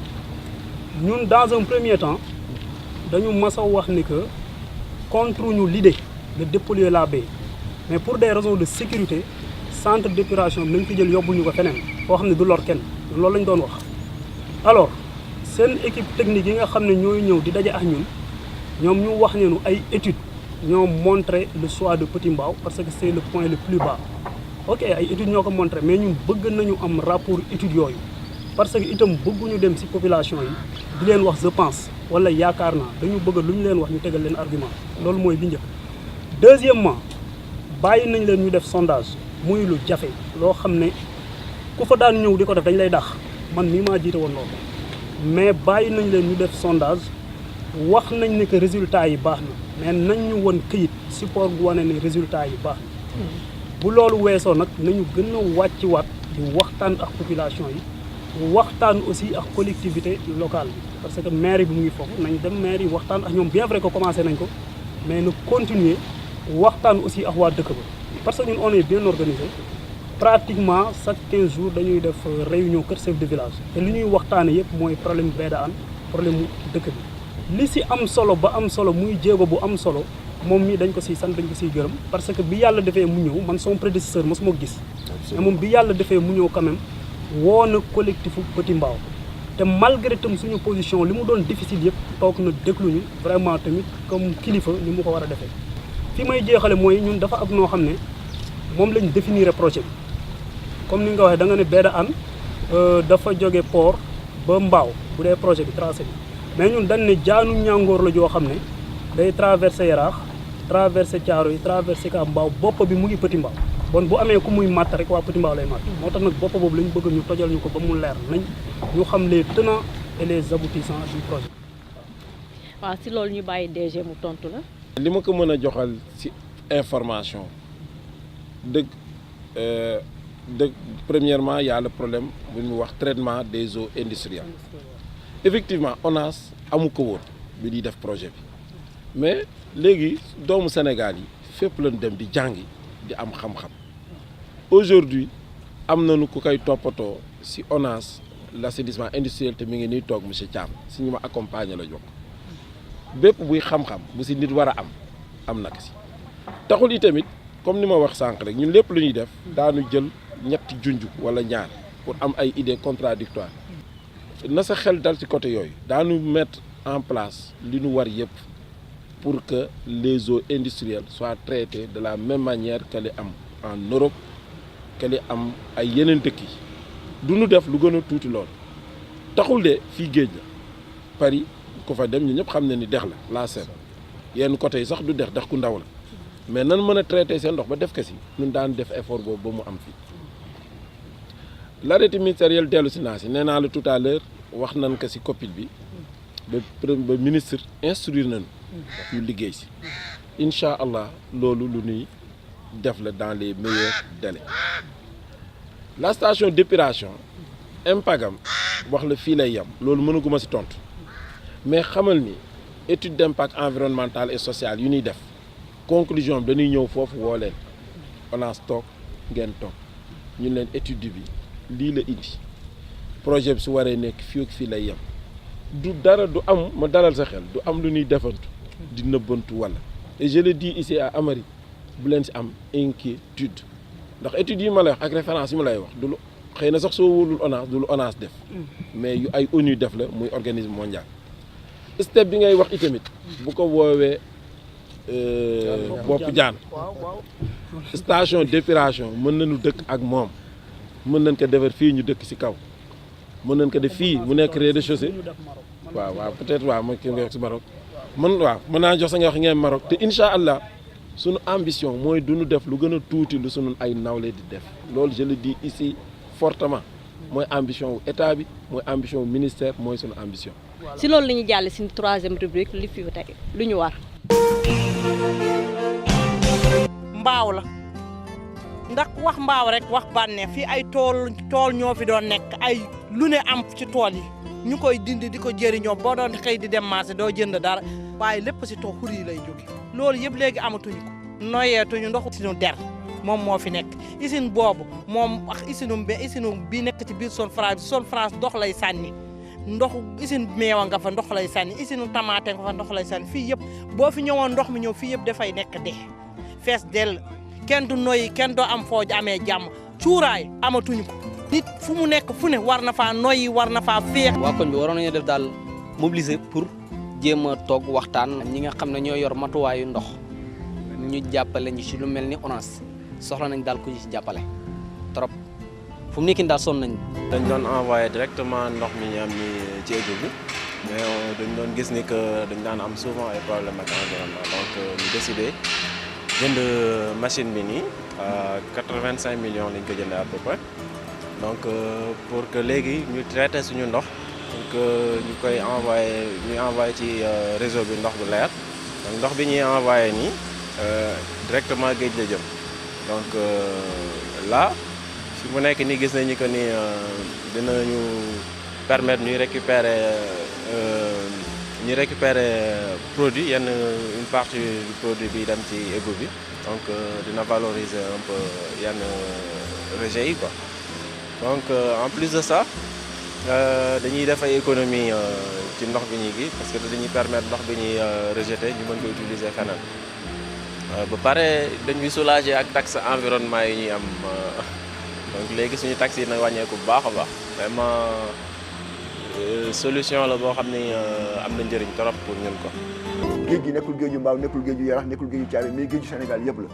ñun dans un premier temps dañu mas a wax ni que contre ñu l'idée de dépolluer la baie mais pour des raisons de sécurité centre d'épuration bi nañ ko jël yóbbu ñu ko feneen foo xam ne du lor kenn loolu lañ doon wax alors seen équipe technique yi nga xam ne ñooy ñëw di daje ak ñun ñoom ñu wax ne ay études ñoo montré le choix de Petit Mbao parce que c'est le point le plus bas ok ay études ñoo ko montré mais ñun bëgg nañu am rapport études yooyu parce que itam bëgguñu dem ci population yi di leen wax je pense wala yaakaar naa dañu bëgg lu ñu leen wax ñu tegal leen argument loolu mooy bi njëkk. deuxièmement bàyyi nañ leen ñu def sondage muy lu jafe loo xam ne ku fa daan ñëw di ko def dañ lay dax man mii maa jiite woon loolu mais bàyyi nañ leen ñu def sondage wax nañ ne que résultat yi baax na mais nañ ñu won këyit support bu wane ne résultat yi baax na bu loolu weesoo nag nañu gën a wàcc waat di waxtaan ak population yi waxtaan aussi ak collectivité locale bi parce que maire bi mu ngi foofu nañ dem maire yi waxtaan ak ñoom bien vrai que commencé nañ ko mais na continuer waxtaan aussi ak waa dëkk ba parce que ñun on est bien organisé pratiquement chaque 15 jours dañuy def réunion kër chef de village te li ñuy waxtaane yëpp mooy problème Baida Hann problème mu dëkk bi li si am solo ba am solo muy jéego bu am solo moom mii dañ ko siy sant dañ ko siy gërëm parce que bi yàlla defee mu ñëw man son prédécesseur mosuma gis mais moom bi yàlla defee mu ñëw quand même woo na collectifu Petit Mbao te malgré tam suñu position li mu doon difficile yëpp toog na dégluñu vraiment tamit comme kilifa ni mu ko war a defee fi may jeexale mooy ñun dafa am noo xam ne moom lañ définir projet bi comme ni nga waxee da nga ne Baida Hann dafa jóge port ba Mbao bu dee projet bi tracé bi mais ñun dañ ne jaanu ñàngoor la joo xam ne day traversé Yaraax traversé Thiaroye traversé Ka Mbao bopp bi mu ngi Petit Mbao bon bu amee ku muy matt rek waa Petit Mbao lay matt moo tax nag bopp boobu la ñu bëgg ñu tojal ñu ko ba mu leer nañ ñu xam les tenants et les aboutissants du projet. waaw si loolu ñu bàyyi DG mu tontu la. li ma ko mën a joxal ci information premièrement y a le problème bu ñu wax traitement des eaux industrielles effectivement ONAS amu ko woon bi di def projet bi mais léegi doomu Sénégal yi fépp lañ dem di jàngi di am xam-xam aujourd'hui am nañu ku koy toppatoo ci ONAS l'assainissement industriel te mi ngi nii toog monsieur Thiam si ñu ma accompagner la jokk bépp buy xam-xam bu ci nit war a am na ko ci taxul yi tamit comme ni ma wax sànq rek ñun lépp lu ñuy def daanu jël ñetti junj wala ñaar pour am ay idées contradictoires na sa xel dal ci côté yooyu daanu mettre en place li ñu war yëpp pour que les eaux industrielles soient traitées de la même manière que li am en Europe que li am ay yeneen dëkk yi du ñu def lu gën a tuuti lool taxul de fii géej la Paris ku fa dem ñu ñëpp xam ne ni dex la Seine yenn côté yi sax du dex ku ndaw la mais nan mën a traité seen ndox ba def ko si ñun daan def effort boobu ba mu am fii l'arrêté ministériel dellu si naa si nee naa la tout à l'heure wax nañ ko si copil bi ba ministre instruire nañu ñu liggéey si incha allah loolu lu ñuy def la dans les meilleurs délais la station d'épuration impagam wax la fii lay yem loolu mënaguma si tontu mais xamal ni étude d'impact environnemental et social yu ñuy def conclusion bi dañuy ñëw foofu woo leen ONAS toog ngeen toog ñun leen étude bi lii la indi projet bi su waree nekk fii ak fii lay yem du dara du am ma dalal sa xel du am lu ñuy defantu di nëbbantu wala et je le dis ici à Amary bu leen si am inquiétude ndax études yi ma lay wax ak référence yi ma lay wax du lu xëy na sax soo wóolul ONAS du lu ONAS def mais yu ay ONU def la muy organisme mondial step bi ngay wax itamit bu ko woowee bopp jaan station d'épuration mën nañu dëkk ak moom mën nañ ko defar fii ñu dëkk ci kaw mën nañ ko def fii mu nekk rez-de-chaussée waaw peut-être waaw mooy ki nga wax ci Maroc mën naa jox sa nga wax ngeen Maroc te incha allah sunu ambition mooy duñu def lu gën a tuuti lu sunu ay nawle di def loolu je le dis ici fortement mooy ambition wu état bi mooy ambition wu ministère mooy sunu ambition. si loolu la ñuy jàll si troisième rubrique li fi tey lu ñu war. Mbaaw la ndax wax Mbaaw rek wax bànneex fii ay tool ñoo fi doon nekk ay lu ne am ci tool yi ñu koy dindi di ko jëriñoo boo doon xëy di dem marché doo jënd dara waaye lépp si tool xur yi lay jóge loolu yëpp léegi amatuñu ko noyeetuñu ndoxu sinu der moom moo fi nekk usine boobu moom wax usine bi nekk ci biir Zone France ndox lay sànni ndox usine meewa nga fa ndox lay sànni usine tamaate nga fa ndox lay sànni fii yëpp boo fi ñëwoon ndox mi ñëw fii yëpp dafay nekk dee fees dell kenn du noyyi kenn doo am foo amee jàmm cuuraay amatuñu ko nit fu mu nekk fu ne war na faa noyyi war na faa féex. waa koñ bi waroon nañu def daal mobiliser pour jéem a toog waxtaan ñi nga xam ne ñoo yor matuwaayu ndox ñu jàppale ñu ci lu mel ni ONAS soxla nañ daal ku ñu ci jàppale trop fu mu nekk daal sonn nañ. dañ doon envoyé directement ndox mi ñu am ni ci égout bi mais dañ doon gis ni que dañ daan am souvent ay problèmes ak environnement donc ñu décidé jënd machine bi nii 85 millions lañ ko jëndee à peu près donc pour que léegi ñu traité suñu ndox pour que ñu koy envoyé ci réseau bi ndox bu leer donc ndox bi ñuy envoyé nii directement géej la jëm donc là fi mu nekk nii gis nañu que ni dinañu permettre ñuy récupérer produit une partie du produit bi dem ci égout bi donc dina valoriser un peu yenn rejets yi quoi donc en plus de ça dañuy def ay économie ci ndox bi ñuy gi parce que dañuy permettre ndox bi ñuy rejeter ñu mën ko utiliser feneen ba pare dañuy soulager ak taxe environnement yi ñuy am donc léegi suñu taxe yi nag wàññeeku bu baax a baax vraiment solution la boo xam ne am na njëriñ trop pour ñun ko. géej gi nekkul géeju Mbaaw nekkul géeju Yarax nekkul géeju Thiaré mais géeju Sénégal yëpp la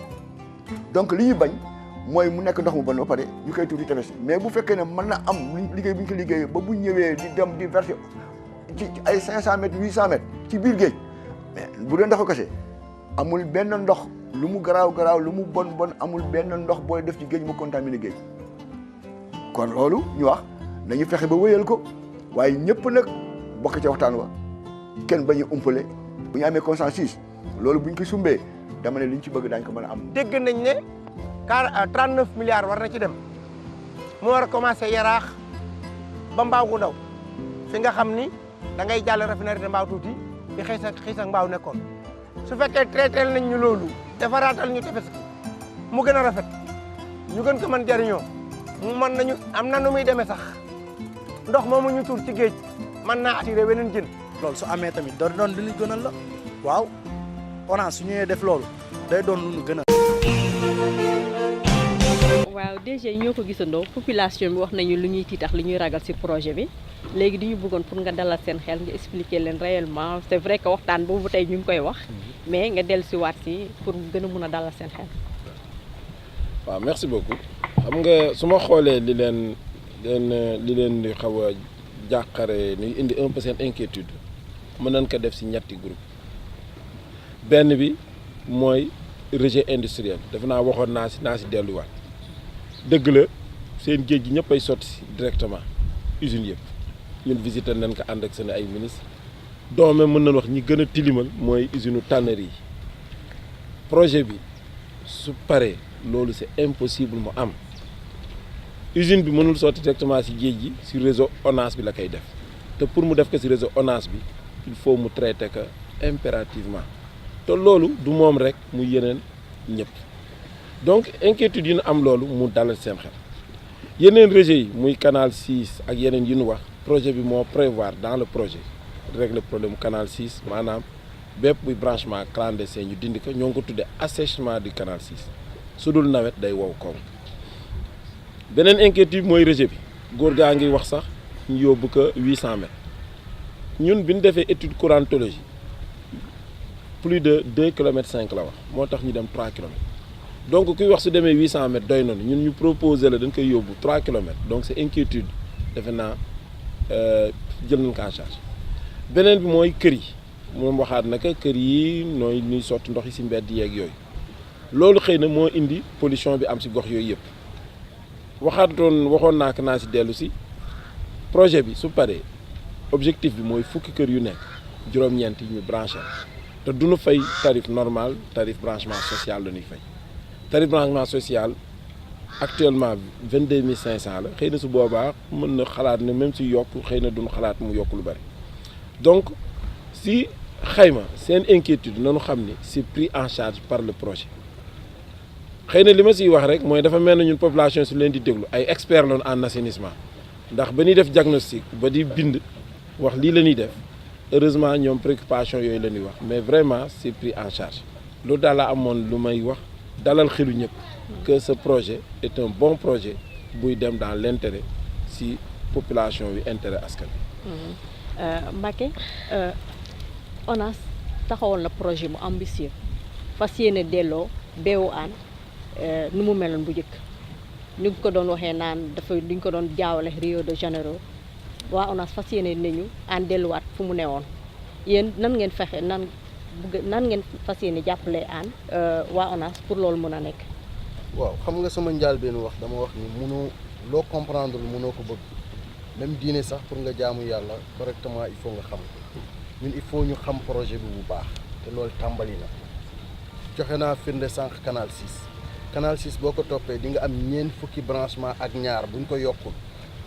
donc li ñuy bañ mooy mu nekk ndox mu bon ba pare ñu koy tuuti tefes mais bu fekkee ne mën na am liggéey bu ñu ko liggéeyee ba bu ñëwee di dem di verser ci ay 500 mètres 800 mètres ci biir géej mais bu dee ndoxu kese amul benn ndox lu mu garaaw lu mu bon amul benn ndox booy def ci géej mu contaminé géej kon loolu ñu wax nañu fexe ba wéyal ko waaye ñëpp nag bokk ci waxtaan wa kenn bañu umpale bu ñu amee consensus loolu bu ñu ko sumbee dama ne li ñu ci bëgg daañu ko mën a am. dégg nañ ne 39 milliards war na ci dem mu war a commencé Yaraax ba Mbaaw gu ndaw fi nga xam ni da ngay jàll raffinerie de Mbaaw tuuti fi xiis ak Mbaaw nekkoon su fekkee traité nañ ñu loolu defaraatal ñu tefes mu gën a rafet ñu gën ko mën jariñoo mën nañu am na nu muy demee sax ndox moomu ñu tuur ci géej mën naa attiré weneen jën. loolu su amee tamit da doon lu ñu gënal la waaw ONAS su ñëwee def loolu day doon lu ñu gënal. waaw déjà ñoo ko gisandoo population bi wax nañu lu ñuy tiitax lu ñuy ragal ci projet bi léegi di ñu bëggoon pour nga dalal seen xel nga expliquer leen réellement c'est vrai que waxtaan boobu tey ñu ngi koy wax mais nga dellu si waat si pour gën a mun a dalal seen xel. waaw merci beaucoup xam nga su ma xoolee li leen di xaw a jàqare ni indi un peu seen inquiétude mën nañ ko def ci ñetti groupe benn bi mooy rejet industriel defe naa waxoon naa si delluwaat dëgg la seen géej gi ñëpp ay sotti si directement usines yëpp ñun visité nañ ko ànd ak seen ay ministre doome mën nañ wax ñi gën a tilimal mooy usine tannerie yi projet bi su paree loolu c'est impossible mu am usine bi mënul sotti directement ci géej gi ci réseau ONAS bi la koy def te pour mu def ko ci réseau ONAS bi il faut mu traiter ko impérativement te loolu du moom rek mu yeneen ñëpp donc inquiétude yi ñu am loolu mu dalal seen xel yeneen rejets yi muy canal 6 ak yeneen yi ñu wax projet bi moo prévoir dans le projet régler problème canal 6 maanaam bépp buy branchement clandestin ñu dindi ko ñoo ngi ko tuddee assèchement du canal 6 su dul nawet day wow koŋ beneen inquiétude mooy rejet bi góor gaa ngi wax sax ñu yóbbu ko 800 mètres ñun bi ñu defee étude courantologie plus de 2 kilomètres 5 la wax moo tax ñu dem 3 kilomètres donc kuy wax su demee 800 mètres doy noonu ñun ñu proposé la dañ koy yóbbu 3 kilomètres donc c'est inquiétude defe naa jël nañ ko en charge beneen bi mooy kër yi moom waxaat naka kër yi nooy ñuy sotti ndox yi ci mbedd yeeg yooyu loolu xëy na moo indi pollution bi am ci gox yooyu yëpp waxoon naa ci dellu ci projet bi su paree objectif bi mooy fukki kër yu nekk juróom-ñeent yi ñu branché te du ñu fay tarif normal tarif branchement social la ñuy fay tarif branchement social actuellement 22 500 la xëy na su boobaa mën na xalaat ne même si yokk xëy na duñu xalaat mu yokk lu bari donc si xayma seen inquiétude nañu xam ni c'est pris en charge par le projet xëy na li ma siy wax rek mooy dafa mel na ñun population su leen di déglu ay experts lañu en assainissement ndax ba ñuy def diagnostic ba di bind wax lii la ñuy def heureusement ñoom préoccupation yooyu la ñuy wax mais vraiment c'est pris en charge loolu daal la amoon lu may wax dalal xelu ñëpp que ce projet est un bon projet buy dem dans l'intérêt si population bi intérêt askan bi. Mbacké ONAS taxawoon la projet bu ambitieux fas yéene delloo beewu aan nu mu meloon bu njëkk ni ko doon waxee naan dafa duñ ko doon jaawale Rio de Janeiro waa ONAS fas yéene nañu aan delluwaat fu mu newoon yéen nan ngeen fexe nan ngeen fas yéene jàppale aan waa ONAS pour loolu mën a nekk. waaw xam nga sama njaal benn wax dama wax ni mënoo loo comprendre mënoo ko bëgg même diine sax pour nga jaamu yàlla correctement il faut nga xam ko ñun il faut ñu xam projet bi bu baax te loolu tàmbali na joxe naa firnde sànq canal 6 boo ko toppee di nga am ñeent fukki branchement ak ñaar buñ ko yokkul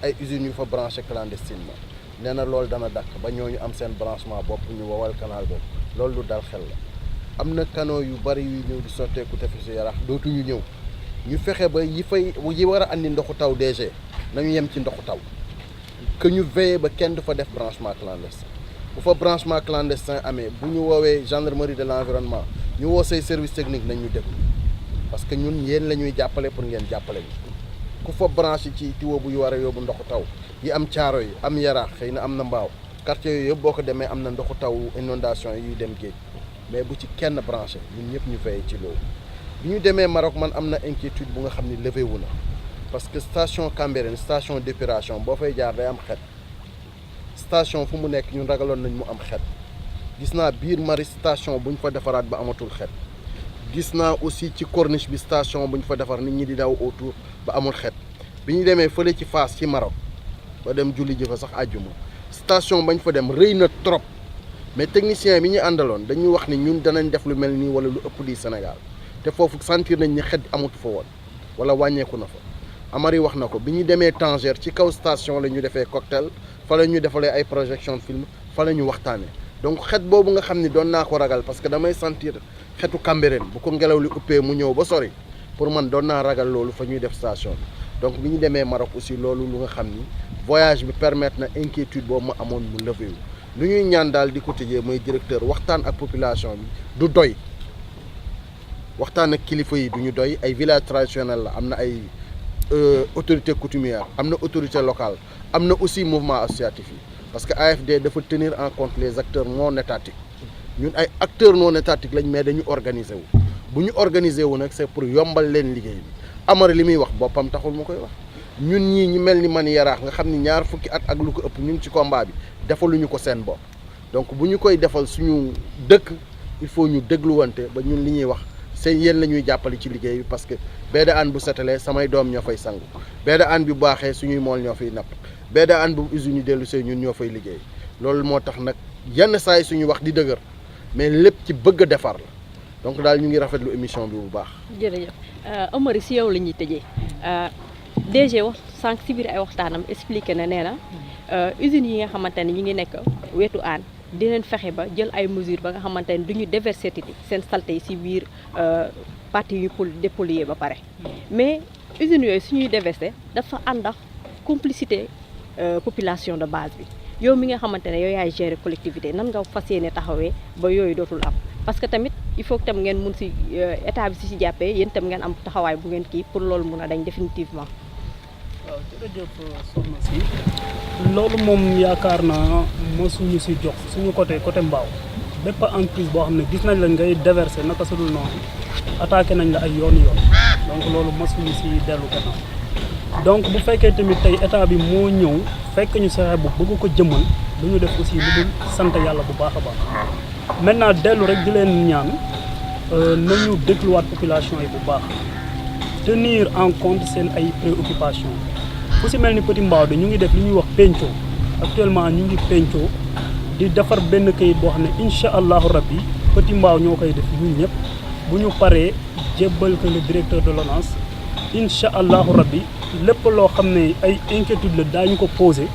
ay usines yu fa branché clandestinement nee na loolu dana dakk ba ñooñu am seen branchement bopp ñu wowal canal boobu loolu lu dal xel la am na canaux yu bari yu ñëw di sotteeku tefesu Yaraax dootuñu ñëw ñu fexe ba yi war a andi ndoxu taw DG nañu yem ci ndoxu taw que ñu veillé ba kenn du fa def branchement clandestin bu fa branchement clandestin amee bu ñu woowee gendarmerie de l'environnement ñu woo say service technique nañ ñu déglu parce que ñun yéen la ñuy jàppale pour ngeen jàppale ñu ku fa branché ci tuyau bu yu war a yóbbu ndoxu taw yi am caaro yi am Yaraax xëy na am na Mbaaw quartier yooyu yëpp boo ko demee am na ndoxu taw inondation yuy dem géej mais bu ci kenn branché ñun ñëpp ñu veillé ci loolu bi ñu demee Maroc man am na inquiétude bu nga xam ni levé wu na parce que station Cambérène station d'épuration boo fay jaar day am xet station fu mu nekk ñun ragaloon nañ mu am xet gis naa biir Maris station bu ñu fa defaraat ba amatul xet gis naa aussi ci corniche bi station bu ñu fa defar nit ñi di daw autour ba amul xet bi ñu demee fële ci Fass ci Maroc ba dem julli ji fa sax àjjuma station bañ fa dem rëy na trop mais technicien bi ñu àndaloon dañuy wax ni ñun danañ def lu mel nii wala lu ëpp lii Sénégal te foofu sentir nañ ni xet amatu fa woon wala wàññeeku na fa Amari wax na ko bi ñu demee Tanger ci kaw station la ñu defee cocktail fa la ñu defalee ay projection film fa la ñu waxtaanee donc xet boobu nga xam ni doon naa ko ragal parce que damay sentir xetu Cambérène bu ko ngelaw li uppee mu ñëw ba sori pour man doon naa ragal loolu fa ñuy def station bi donc bi ñu demee Maroc aussi loolu lu nga xam ni voyage bi permettre na inquiétude boobu ma amoon mu levé wu lu ñuy ñaan daal di ko tëjee mooy directeur waxtaan ak population bi du doy waxtaan ak kilifa yi du ñu doy ay village traditionnel la am na ay autorité coutumière am na autorité locale am na aussi mouvement associatif yi parce que AFD dafa tenir en compte les acteurs non étatiques ñun ay acteurs non étatiques lañ mais dañu organiser wu bu ñu organiser wu nag c'est pour yombal leen liggéey bi Amara li muy wax boppam taxul mu koy wax ñun ñii ñu mel ni man Yaraax nga xam ni ñaar fukki at ak lu ko ëpp ñu ngi ci combat bi defaluñu ko seen bopp donc bu ñu koy defal suñu dëkk il faut ñu dégluwante ba ñun li ñuy wax seen yéen la ñuy jàppale ci liggéey bi parce que beeda aan bu setalee samay doom ñoo fay sangu beeda aan bi baaxee suñuy mool ñoo fiy napp beeda aan bu usine yi dellu see ñun ñoo fay liggéey loolu moo tax nag yenn saa yi suñu wax di dëgër mais lépp ci bëgg a defar la donc daal ñu ngi rafetlu émission bi bu baax. jërëjëf Amary si yow la ñuy tëjee DG wax sànq si biir ay waxtaanam expliqué na nee na usines yi nga xamante ne ñu ngi nekk wetu aan dinañ fexe ba jël ay mesures ba nga xamante ne du ñu déverser seen saleté yi si biir parties yu dépolluer ba pare mais usines yooyu suñuy déverser dafa ànd ak complicité population de base bi yow mi nga xamante ne yow yaay gérer collectivité nan nga fas yéene taxawee ba yooyu dootul am parce que tamit il faut que tam ngeen mun si état bi si jàppee yéen tam ngeen am taxawaay bu ngeen kii pour loolu mun a dañ définitivement. waaw jërëjëf soxna si loolu moom yaakaar naa mosuñu si jox suñu côté Mbao bépp entreprise boo xam ne gis nañ la ngay déverser naka su dul noonu attaqué nañ la ay yoon donc loolu mosuñu si dellu gannaaw donc bu fekkee tamit tey état bi moo ñëw fekk ñu saxe bu bëgg ko jëmmal lu ñu def aussi lu dul sant yàlla bu baax a baax maintenant dellu rek di leen ñaan nañu dégluwaat population yi bu baax tenir en compte seen ay préoccupations fu si mel ni Petit Mbao de ñu ngi def li ñuy wax penco actuellement ñu ngi penco di defar benn kayit boo xam ne incha allahu rabbi Petit Mbao ñoo koy def ñun ñëpp bu ñu paree jébbal ko le directeur de l'ONAS incha allahu rabbi lépp loo xam ne ay inquiétude la daañu ko posé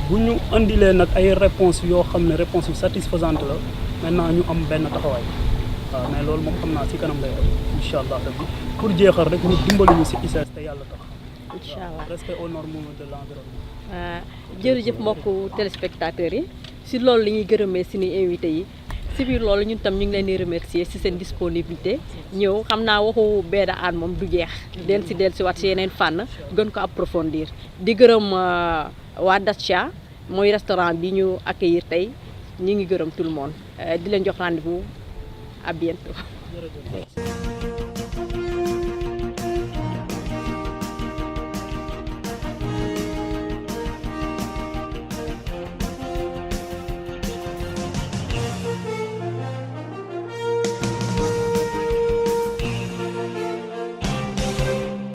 bu ñu andilee nag ay réponses yoo xam ne réponses yu satisfaisantes la maintenant ñu am benn taxawaay waaw mais loolu moom xam naa si kanam lay am incha allah rabbi pour jeexal rek ñu dimbali ñu si ICS te yàlla tax. incha allah respect aux normes de l'environnement. jërëjëf mbokku téléspectateurs yi si loolu la ñuy gërëmee suñu invité yi si biir loolu ñun tam ñu ngi leen di remercier si seen disponibilité ñëw xam naa waxu Béda Hann moom du jeex del si waat si yeneen fànn gën ko approfondir di gërëm waa Dacia mooy restaurant bi ñu accueillir tey ñi ngi gërëm tout le monde di leen jox rendez-vous à bientôt. jërëjëf.